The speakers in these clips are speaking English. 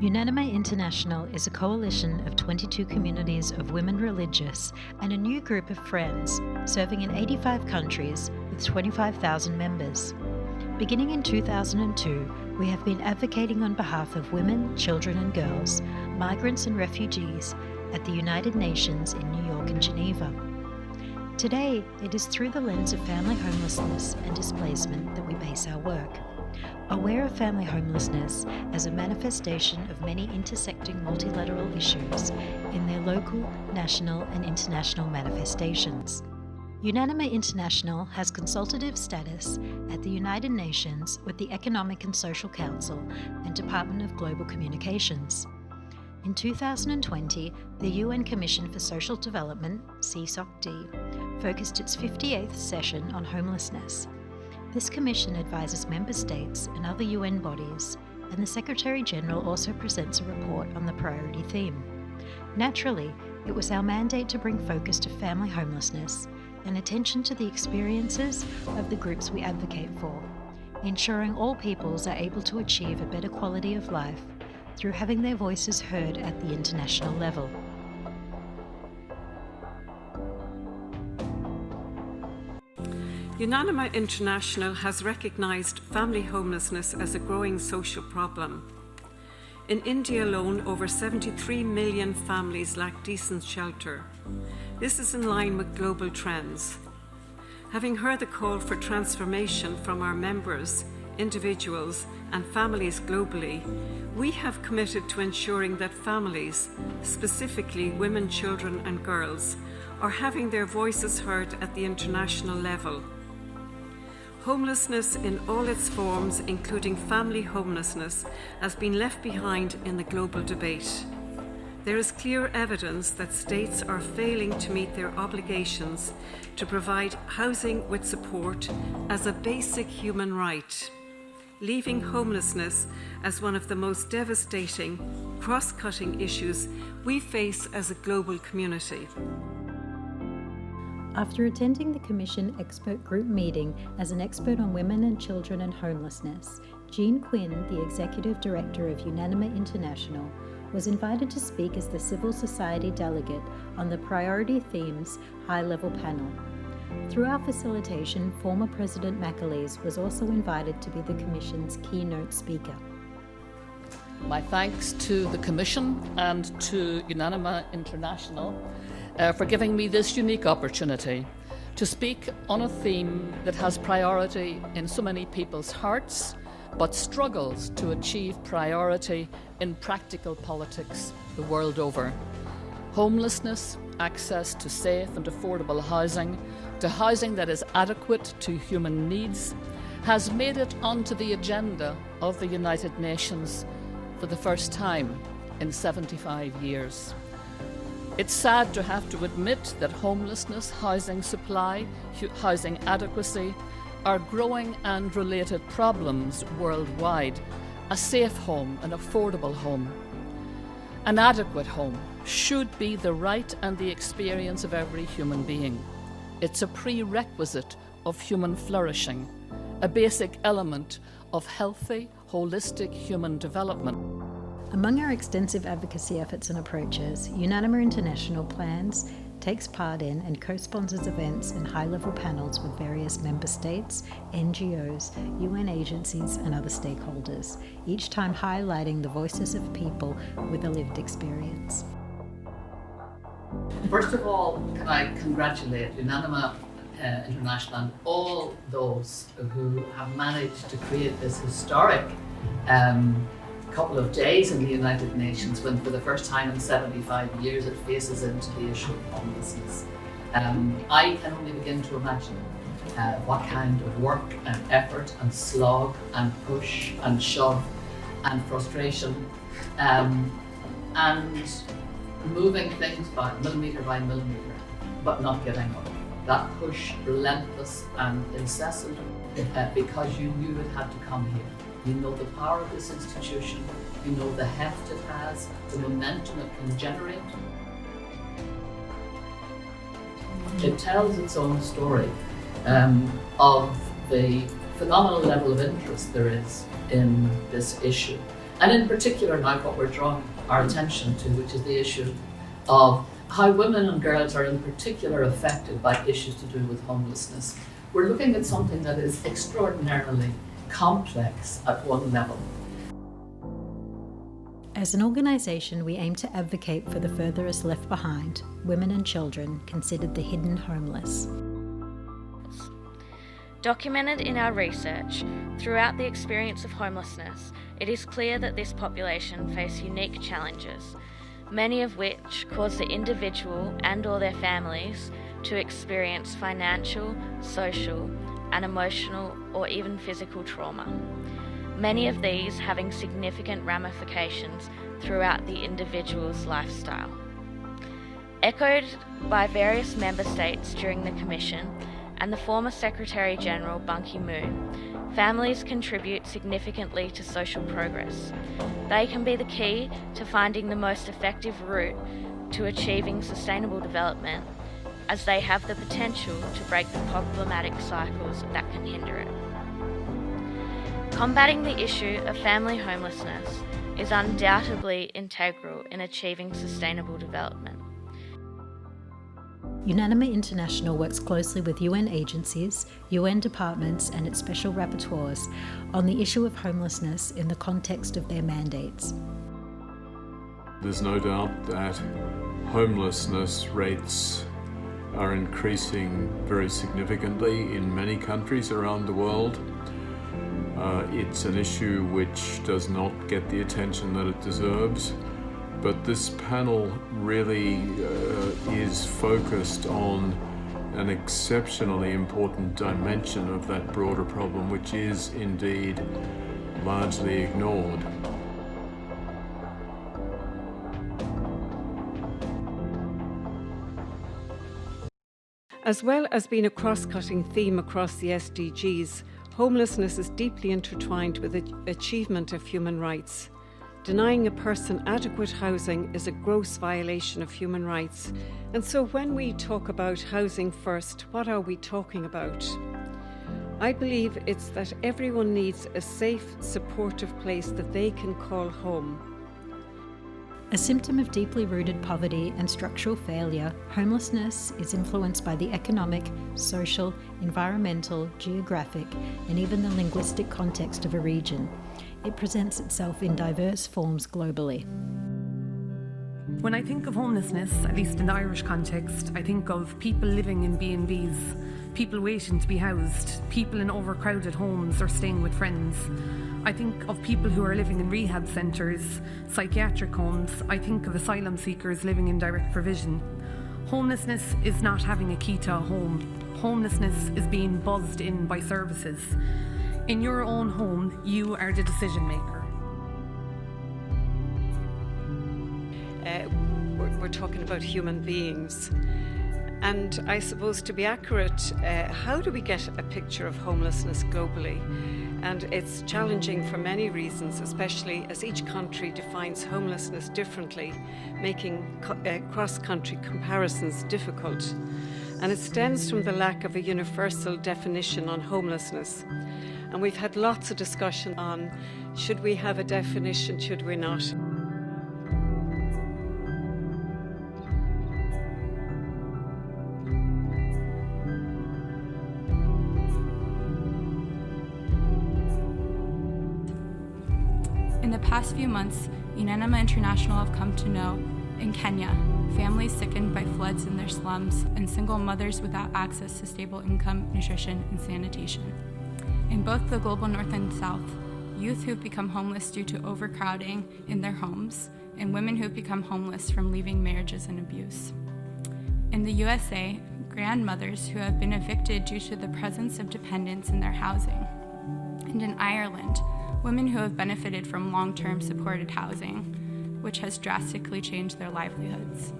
UNANIMA International is a coalition of 22 communities of women religious and a new group of friends serving in 85 countries with 25,000 members. Beginning in 2002, we have been advocating on behalf of women, children and girls, migrants and refugees at the United Nations in New York and Geneva. Today, it is through the lens of family homelessness and displacement that we base our work. Aware of family homelessness as a manifestation of many intersecting multilateral issues in their local, national and international manifestations. UNANIMA International has consultative status at the United Nations with the Economic and Social Council and Department of Global Communications. In 2020, the UN Commission for Social Development, CSOC-D, focused its 58th session on homelessness. This commission advises member states and other UN bodies, and the Secretary-General also presents a report on the priority theme. Naturally, it was our mandate to bring focus to family homelessness and attention to the experiences of the groups we advocate for, ensuring all peoples are able to achieve a better quality of life through having their voices heard at the international level. UNANIMA International has recognised family homelessness as a growing social problem. In India alone, over 73 million families lack decent shelter. This is in line with global trends. Having heard the call for transformation from our members, individuals and families globally, we have committed to ensuring that families, specifically women, children and girls, are having their voices heard at the international level. Homelessness in all its forms, including family homelessness, has been left behind in the global debate. There is clear evidence that states are failing to meet their obligations to provide housing with support as a basic human right, leaving homelessness as one of the most devastating, cross-cutting issues we face as a global community. After attending the Commission Expert Group meeting as an expert on women and children and homelessness, Jean Quinn, the Executive Director of UNANIMA International, was invited to speak as the civil society delegate on the Priority Themes High-Level Panel. Through our facilitation, former President McAleese was also invited to be the Commission's keynote speaker. My thanks to the Commission and to UNANIMA International for giving me this unique opportunity to speak on a theme that has priority in so many people's hearts, but struggles to achieve priority in practical politics the world over. Homelessness, access to safe and affordable housing, to housing that is adequate to human needs, has made it onto the agenda of the United Nations for the first time in 75 years. It's sad to have to admit that homelessness, housing supply, housing adequacy are growing and related problems worldwide. A safe home, an affordable home, an adequate home should be the right and the experience of every human being. It's a prerequisite of human flourishing, a basic element of healthy, holistic human development. Among our extensive advocacy efforts and approaches, UNANIMA International plans, takes part in and co-sponsors events and high-level panels with various member states, NGOs, UN agencies and other stakeholders, each time highlighting the voices of people with a lived experience. First of all, can I congratulate UNANIMA International and all those who have managed to create this historic couple of days in the United Nations when for the first time in 75 years it faces into the issue of homelessness. I can only begin to imagine what kind of work and effort and slog and push and shove and frustration and moving things by millimetre, but not giving up. That push, relentless and incessant, because you knew it had to come here. You know the power of this institution, you know the heft it has, the momentum it can generate. It tells its own story of the phenomenal level of interest there is in this issue And in particular now what we're drawing our attention to, which is the issue of how women and girls are in particular affected by issues to do with homelessness. We're looking at something that is extraordinarily complex at one level. As an organisation, we aim to advocate for the furthest left behind, women and children considered the hidden homeless. Documented in our research, throughout the experience of homelessness, it is clear that this population face unique challenges, many of which cause the individual and/or their families to experience financial, social, and emotional or even physical trauma. Many of these having significant ramifications throughout the individual's lifestyle. Echoed by various member states during the Commission and the former Secretary-General Ban Ki-moon, families contribute significantly to social progress. They can be the key to finding the most effective route to achieving sustainable development, as they have the potential to break the problematic cycles that can hinder it. Combating the issue of family homelessness is undoubtedly integral in achieving sustainable development. UNANIMA International works closely with UN agencies, UN departments and its special rapporteurs on the issue of homelessness in the context of their mandates. There's no doubt that homelessness rates are increasing very significantly in many countries around the world. It's an issue which does not get the attention that it deserves, but this panel really is focused on an exceptionally important dimension of that broader problem, which is indeed largely ignored. As well as being a cross-cutting theme across the SDGs, homelessness is deeply intertwined with the achievement of human rights. Denying a person adequate housing is a gross violation of human rights. And so when we talk about housing first, what are we talking about? I believe it's that everyone needs a safe, supportive place that they can call home. A symptom of deeply rooted poverty and structural failure, homelessness is influenced by the economic, social, environmental, geographic, and even the linguistic context of a region. It presents itself in diverse forms globally. When I think of homelessness, at least in the Irish context, I think of people living in B&Bs, people waiting to be housed, people in overcrowded homes or staying with friends. I think of people who are living in rehab centres, psychiatric homes. I think of asylum seekers living in direct provision. Homelessness is not having a key to a home. Homelessness is being buzzed in by services. In your own home, you are the decision maker. We're talking about human beings. And I suppose to be accurate, how do we get a picture of homelessness globally? And it's challenging for many reasons, especially as each country defines homelessness differently, making cross-country comparisons difficult. And it stems from the lack of a universal definition on homelessness. And we've had lots of discussion on, should we have a definition, should we not? In the past few months, UNANIMA International have come to know, in Kenya, families sickened by floods in their slums and single mothers without access to stable income, nutrition, and sanitation. In both the global north and south, youth who've become homeless due to overcrowding in their homes, and women who've become homeless from leaving marriages and abuse. In the USA, grandmothers who have been evicted due to the presence of dependents in their housing. And in Ireland, women who have benefited from long-term supported housing, which has drastically changed their livelihoods.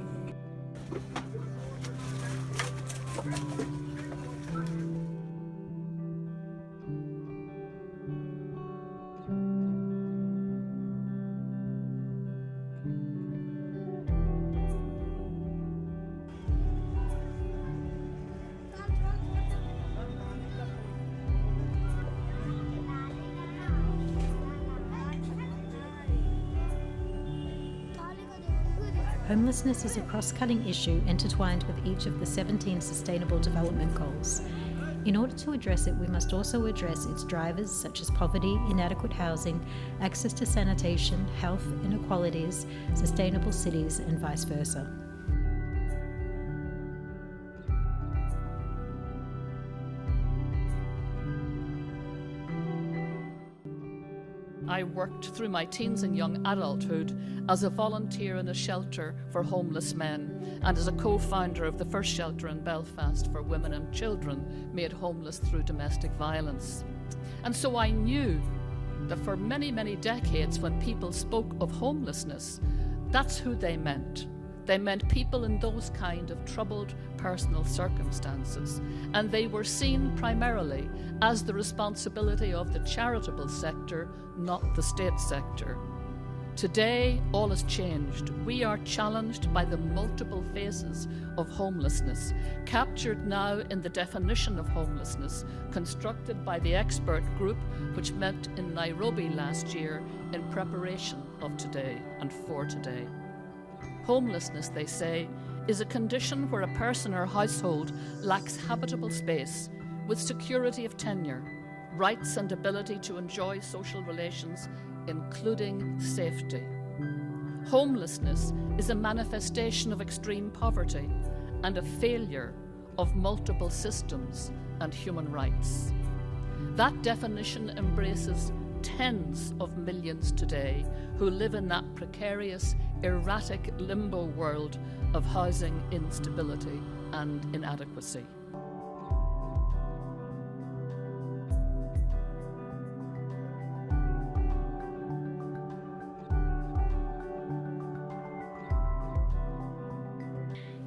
homelessness is a cross-cutting issue intertwined with each of the 17 Sustainable Development Goals. In order to address it, we must also address its drivers such as poverty, inadequate housing, access to sanitation, health inequalities, sustainable cities, and vice versa. I worked through my teens and young adulthood as a volunteer in a shelter for homeless men and as a co-founder of the first shelter in Belfast for women and children made homeless through domestic violence. And so I knew that for many, many decades when people spoke of homelessness, that's who they meant. They meant people in those kind of troubled personal circumstances, and they were seen primarily as the responsibility of the charitable sector, not the state sector. Today, all has changed. We are challenged by the multiple faces of homelessness, captured now in the definition of homelessness, constructed by the expert group which met in Nairobi last year in preparation of today and for today. Homelessness, they say, is a condition where a person or household lacks habitable space with security of tenure, rights and ability to enjoy social relations, including safety. Homelessness is a manifestation of extreme poverty and a failure of multiple systems and human rights. That definition embraces tens of millions today who live in that precarious, erratic limbo world of housing instability and inadequacy.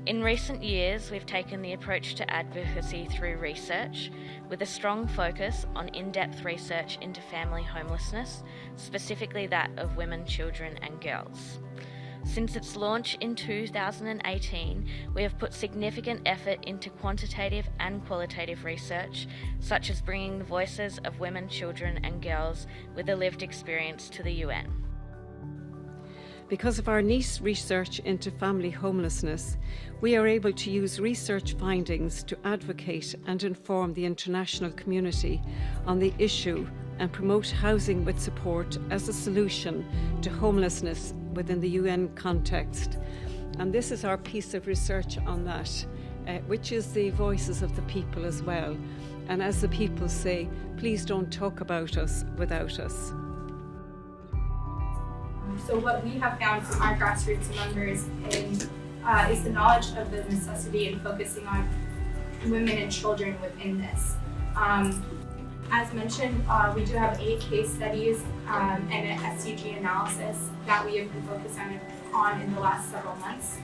In recent years, we've taken the approach to advocacy through research, with a strong focus on in-depth research into family homelessness, specifically that of women, children and girls. Since its launch in 2018, we have put significant effort into quantitative and qualitative research, such as bringing the voices of women, children and girls with a lived experience to the UN. Because of our niche research into family homelessness, we are able to use research findings to advocate and inform the international community on the issue and promote housing with support as a solution to homelessness within the UN context. And this is our piece of research on that, which is the voices of the people as well. And as the people say, please don't talk about us without us. So what we have found from our grassroots members is the knowledge of the necessity in focusing on women and children within this. As mentioned, we do have 8 case studies and an SCG analysis that we have been focusing on in the last several months.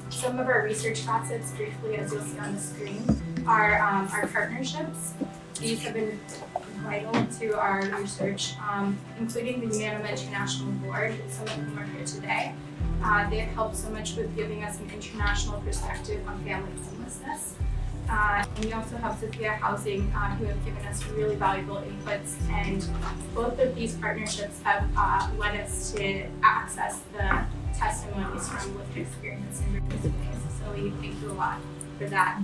Some of our research facets, briefly, as you'll see on the screen, are our partnerships. These have been vital to our research, including the UNANIMA International Board, some of whom are here today. They have helped so much with giving us an international perspective on family homelessness. And we also have Sophia Housing, who have given us really valuable inputs, and both of these partnerships have led us to access the testimonies from lived experience in different ways. So we thank you a lot for that.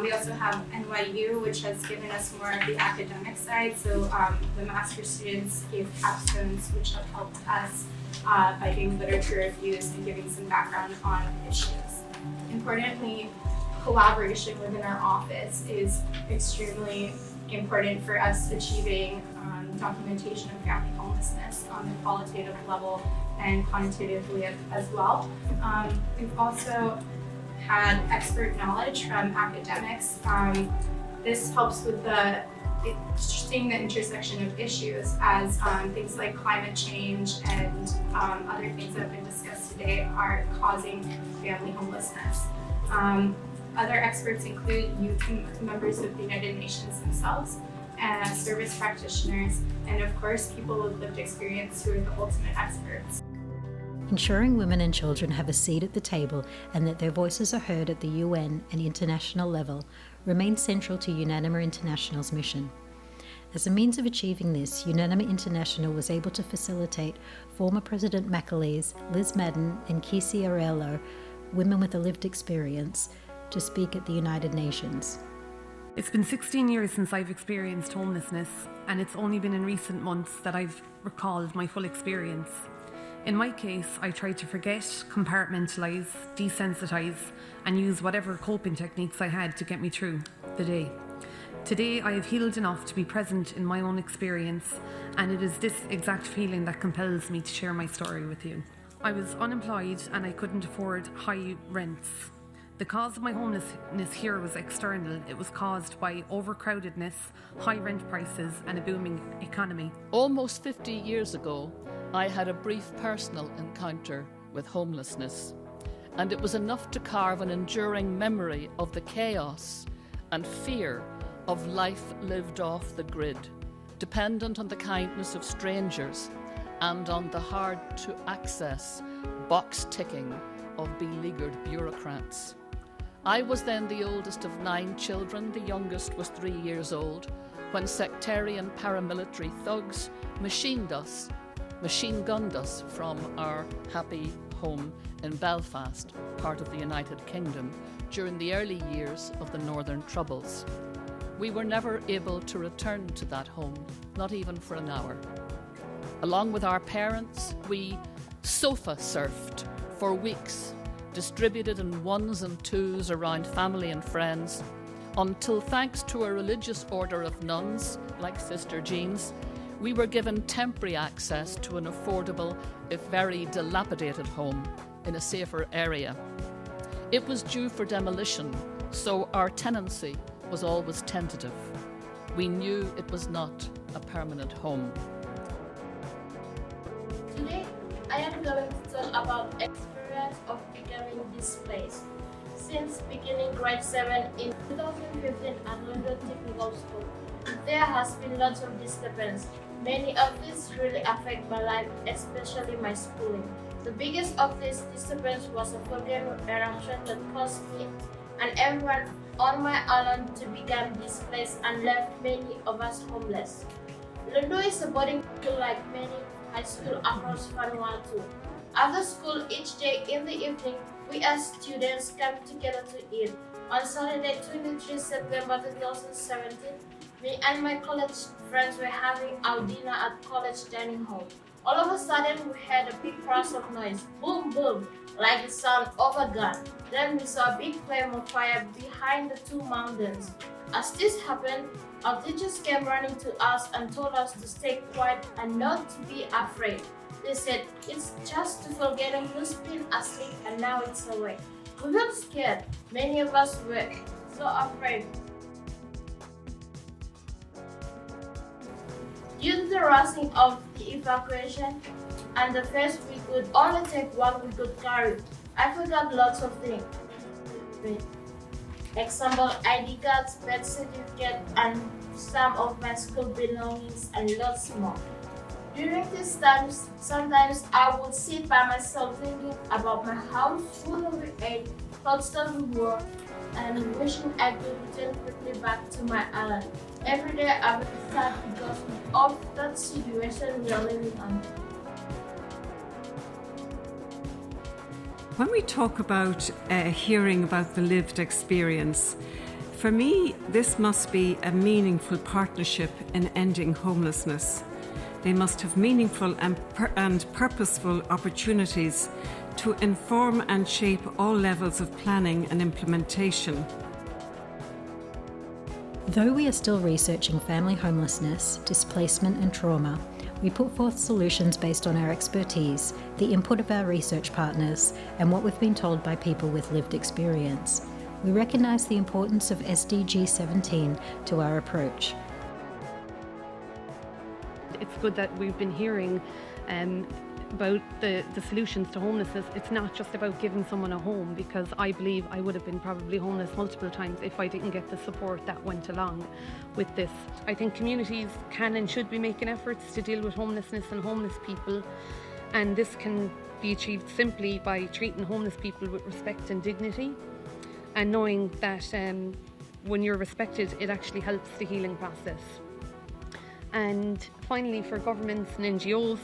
We also have NYU, which has given us more of the academic side. So the master's students gave capstones, which have helped us by doing literature reviews and giving some background on issues. Importantly, collaboration within our office is extremely important for us achieving documentation of family homelessness on the qualitative level and quantitatively as well. We've also had expert knowledge from academics. This helps with seeing the intersection of issues as things like climate change and other things that have been discussed today are causing family homelessness. Other experts include youth members of the United Nations themselves, service practitioners, and of course people with lived experience who are the ultimate experts. Ensuring women and children have a seat at the table and that their voices are heard at the UN and international level remains central to UNANIMA International's mission. As a means of achieving this, UNANIMA International was able to facilitate former President Macaulay's, Liz Madden and Kisi Arello, women with a lived experience, to speak at the United Nations. It's been 16 years since I've experienced homelessness, and it's only been in recent months that I've recalled my full experience. In my case, I tried to forget, compartmentalise, desensitise, and use whatever coping techniques I had to get me through the day. Today, I have healed enough to be present in my own experience, and it is this exact feeling that compels me to share my story with you. I was unemployed and I couldn't afford high rents. The cause of my homelessness here was external. It was caused by overcrowdedness, high rent prices, and a booming economy. Almost 50 years ago, I had a brief personal encounter with homelessness, and it was enough to carve an enduring memory of the chaos and fear of life lived off the grid, dependent on the kindness of strangers and on the hard-to-access box-ticking of beleaguered bureaucrats. I was then the oldest of 9 children. The youngest was 3 years old when sectarian paramilitary thugs machine gunned us from our happy home in Belfast, part of the United Kingdom, during the early years of the Northern Troubles. We were never able to return to that home, not even for an hour. Along with our parents, we sofa surfed for weeks, distributed in ones and twos around family and friends, until, thanks to a religious order of nuns, like Sister Jean's, we were given temporary access to an affordable, if very dilapidated home in a safer area. It was due for demolition, so our tenancy was always tentative. We knew it was not a permanent home. Today, I am going to talk about experience of becoming displaced. Since beginning grade 7 in 2015 at London Technical School, there has been lots of disturbance. Many of these really affect my life, especially my schooling. The biggest of this disturbance was a volcano eruption that caused me and everyone on my island to become displaced and left many of us homeless. London is a boarding school like many high schools across Vanuatu. After school each day in the evening, we as students come together to eat. On Saturday, 23 September 2017, me and my college friends were having our dinner at college dining hall. All of a sudden, we heard a big crash of noise, boom boom, like the sound of a gun. Then we saw a big flame of fire behind the 2 mountains. As this happened, our teachers came running to us and told us to stay quiet and not to be afraid. They said, it's just a volcano who's been asleep and now it's awake. We were scared. Many of us were so afraid. Due to the rushing of the evacuation and the first we could only take what we could carry, I forgot lots of things. Example, ID cards, birth certificate, and some of my school belongings and lots more. During these times, sometimes I would sit by myself thinking about my house, food we ate, thoughts that we wore, and wishing I could return quickly back to my island. Every day I would be sad because of that situation we are living under. When we talk about hearing about the lived experience, for me, this must be a meaningful partnership in ending homelessness. They must have meaningful and purposeful opportunities to inform and shape all levels of planning and implementation. Though we are still researching family homelessness, displacement and trauma, we put forth solutions based on our expertise, the input of our research partners, and what we've been told by people with lived experience. We recognise the importance of SDG 17 to our approach. It's good that we've been hearing about the solutions to homelessness. It's not just about giving someone a home, because I believe I would have been probably homeless multiple times if I didn't get the support that went along with this. I think communities can and should be making efforts to deal with homelessness and homeless people, and this can be achieved simply by treating homeless people with respect and dignity, and knowing that when you're respected, it actually helps the healing process. And finally, for governments and NGOs,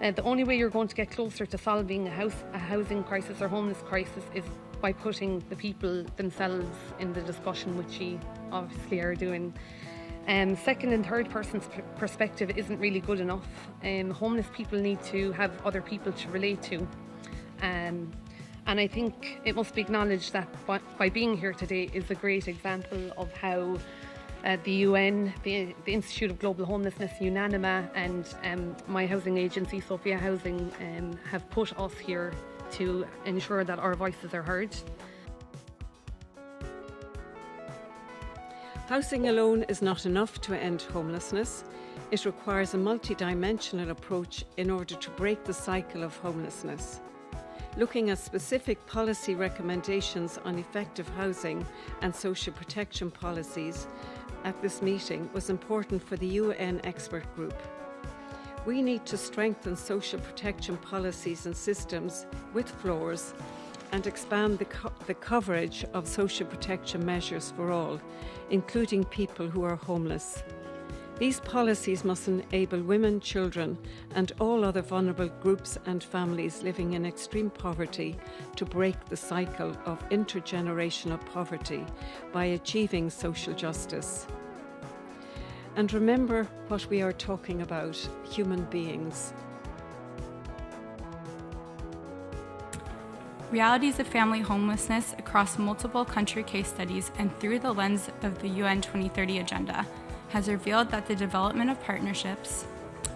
the only way you're going to get closer to solving a housing crisis or homeless crisis is by putting the people themselves in the discussion, which you obviously are doing. Second and third person's perspective isn't really good enough. Homeless people need to have other people to relate to. And I think it must be acknowledged that by being here today is a great example of how the UN, the Institute of Global Homelessness, UNANIMA, and my housing agency, Sophia Housing, have put us here to ensure that our voices are heard. Housing alone is not enough to end homelessness. It requires a multidimensional approach in order to break the cycle of homelessness. Looking at specific policy recommendations on effective housing and social protection policies at this meeting was important for the UN expert group. We need to strengthen social protection policies and systems with floors and expand the coverage of social protection measures for all, including people who are homeless. These policies must enable women, children, and all other vulnerable groups and families living in extreme poverty to break the cycle of intergenerational poverty by achieving social justice. And remember what we are talking about: human beings. Realities of family homelessness across multiple country case studies and through the lens of the UN 2030 Agenda has revealed that the development of partnerships,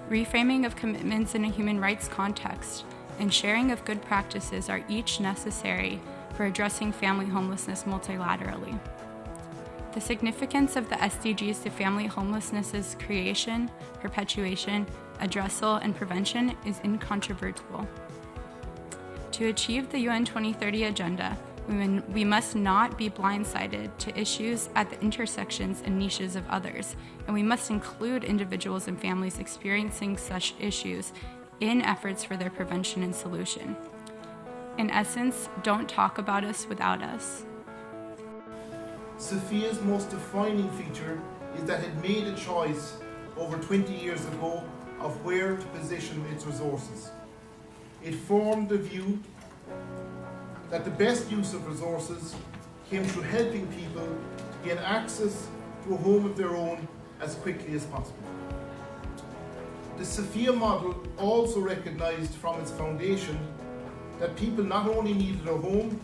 reframing of commitments in a human rights context, and sharing of good practices are each necessary for addressing family homelessness multilaterally. The significance of the SDGs to family homelessness's creation, perpetuation, addressal, and prevention is incontrovertible. To achieve the UN 2030 Agenda, we must not be blindsided to issues at the intersections and niches of others, and we must include individuals and families experiencing such issues in efforts for their prevention and solution. In essence, don't talk about us without us. Sophia's most defining feature is that it made a choice over 20 years ago of where to position its resources. It formed the view that the best use of resources came through helping people to gain access to a home of their own as quickly as possible. The Sophia model also recognised from its foundation that people not only needed a home,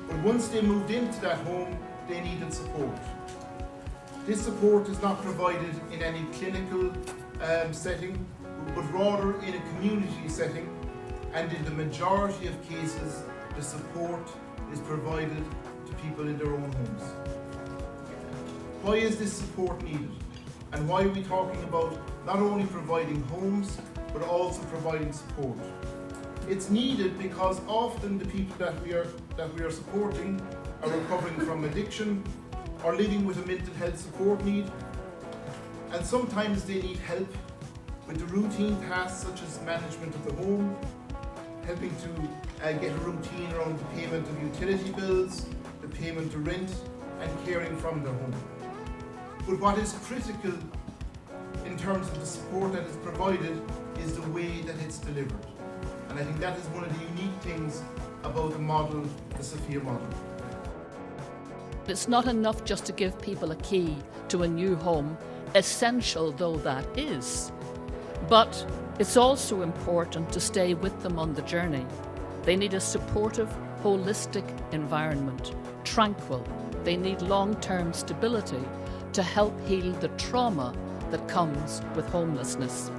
but once they moved into that home, they needed support. This support is not provided in any clinical setting, but rather in a community setting, and in the majority of cases, the support is provided to people in their own homes. Why is this support needed? And why are we talking about not only providing homes, but also providing support? It's needed because often the people that we are supporting are recovering from addiction or living with a mental health support need, and sometimes they need help with the routine tasks such as management of the home, helping to get a routine around the payment of utility bills, the payment of rent, and caring from their home. But what is critical in terms of the support that is provided is the way that it's delivered. And I think that is one of the unique things about the model, the Sophia model. It's not enough just to give people a key to a new home, essential though that is. But it's also important to stay with them on the journey. They need a supportive, holistic environment, tranquil. They need long-term stability to help heal the trauma that comes with homelessness.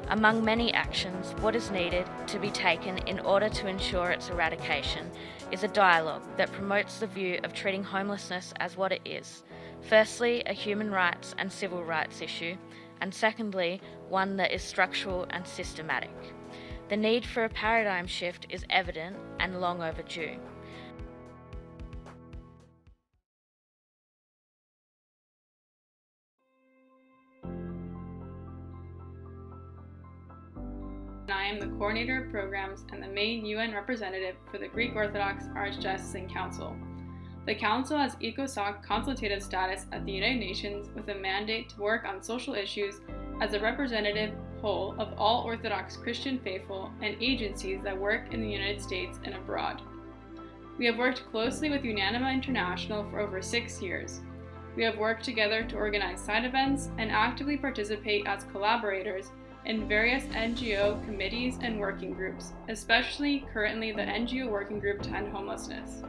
Among many actions, what is needed to be taken in order to ensure its eradication is a dialogue that promotes the view of treating homelessness as what it is. Firstly, a human rights and civil rights issue, and secondly, one that is structural and systematic. The need for a paradigm shift is evident and long overdue. I am the coordinator of programs and the main UN representative for the Greek Orthodox Archdiocese Council. The Council has ECOSOC consultative status at the United Nations with a mandate to work on social issues as a representative whole of all Orthodox Christian faithful and agencies that work in the United States and abroad. We have worked closely with UNANIMA International for over 6 years. We have worked together to organize side events and actively participate as collaborators in various NGO committees and working groups, especially currently the NGO Working Group to End Homelessness.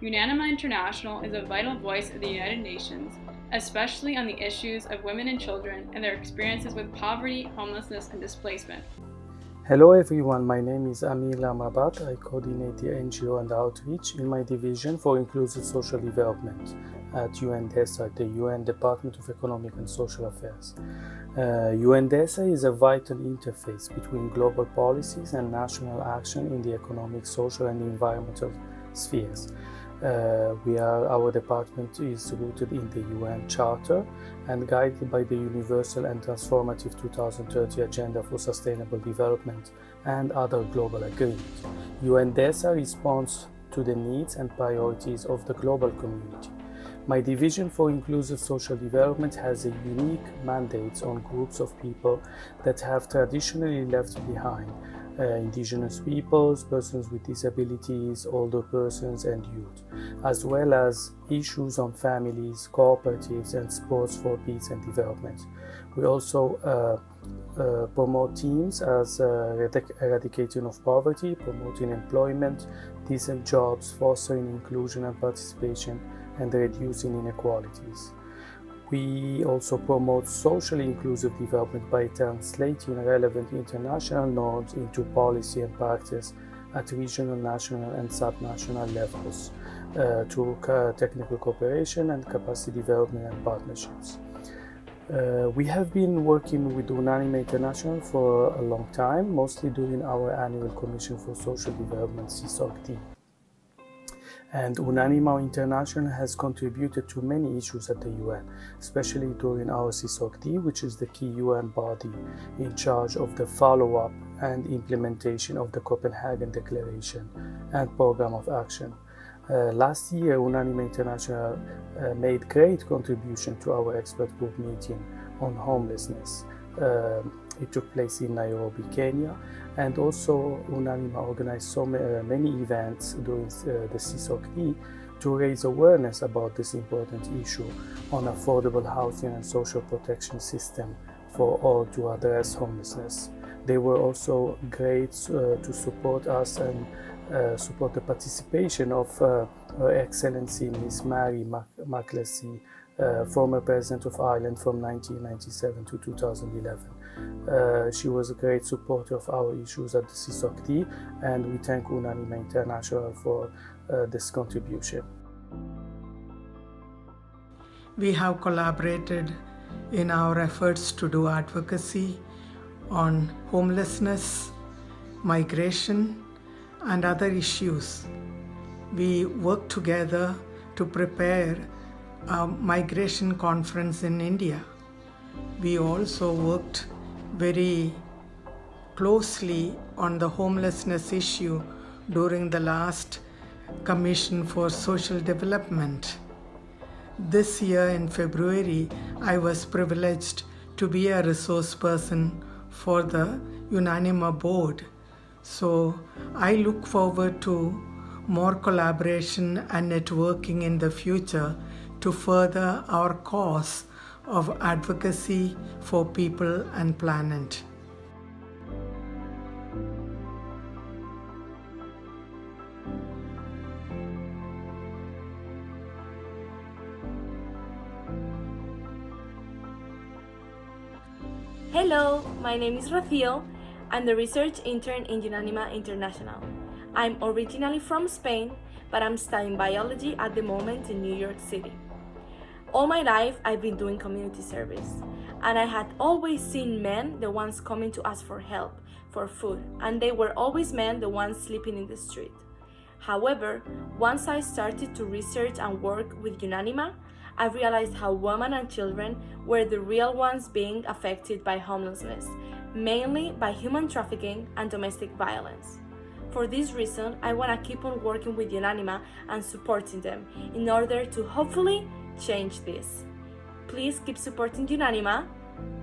UNANIMA International is a vital voice of the United Nations, especially on the issues of women and children and their experiences with poverty, homelessness, and displacement. Hello everyone, my name is Amir Lamabat. I coordinate the NGO and outreach in my division for inclusive social development at UNDESA, the UN Department of Economic and Social Affairs. UNDESA is a vital interface between global policies and national action in the economic, social, and environmental spheres. Our department is rooted in the UN Charter and guided by the Universal and Transformative 2030 Agenda for Sustainable Development and other global agreements. UNDESA responds to the needs and priorities of the global community. My division for inclusive social development has a unique mandate on groups of people that have traditionally left behind. Indigenous peoples, persons with disabilities, older persons, and youth, as well as issues on families, cooperatives, and sports for peace and development. We also promote themes as eradicating of poverty, promoting employment, decent jobs, fostering inclusion and participation, and reducing inequalities. We also promote socially inclusive development by translating relevant international norms into policy and practice at regional, national, and subnational levels through technical cooperation and capacity development and partnerships. We have been working with UNANIMA International for a long time, mostly during our annual Commission for Social Development, CSOC-D. And UNANIMA International has contributed to many issues at the UN, especially during our CSOC-D, which is the key UN body in charge of the follow-up and implementation of the Copenhagen Declaration and Program of Action. Last year, UNANIMA International made great contribution to our expert group meeting on homelessness. It took place in Nairobi, Kenya, and also UNANIMA organized so many events during the CSOC-D to raise awareness about this important issue on affordable housing and social protection system for all to address homelessness. They were also great to support us and support the participation of Her Excellency Miss Mary McCleskey, former President of Ireland from 1997 to 2011. She was a great supporter of our issues at the CSOC-D, and we thank UNANIMA International for this contribution. We have collaborated in our efforts to do advocacy on homelessness, migration, and other issues. We worked together to prepare a migration conference in India. We also worked very closely on the homelessness issue during the last Commission for Social Development. This year in February, I was privileged to be a resource person for the UNANIMA board. So I look forward to more collaboration and networking in the future to further our cause of advocacy for people and planet. Hello, my name is Rocío. I'm the research intern in UNANIMA International. I'm originally from Spain, but I'm studying biology at the moment in New York City. All my life, I've been doing community service, and I had always seen men the ones coming to ask for help, for food, and they were always men the ones sleeping in the street. However, once I started to research and work with UNANIMA, I realized how women and children were the real ones being affected by homelessness, mainly by human trafficking and domestic violence. For this reason, I want to keep on working with UNANIMA and supporting them in order to hopefully change this. Please keep supporting UNANIMA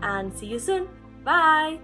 and see you soon. Bye!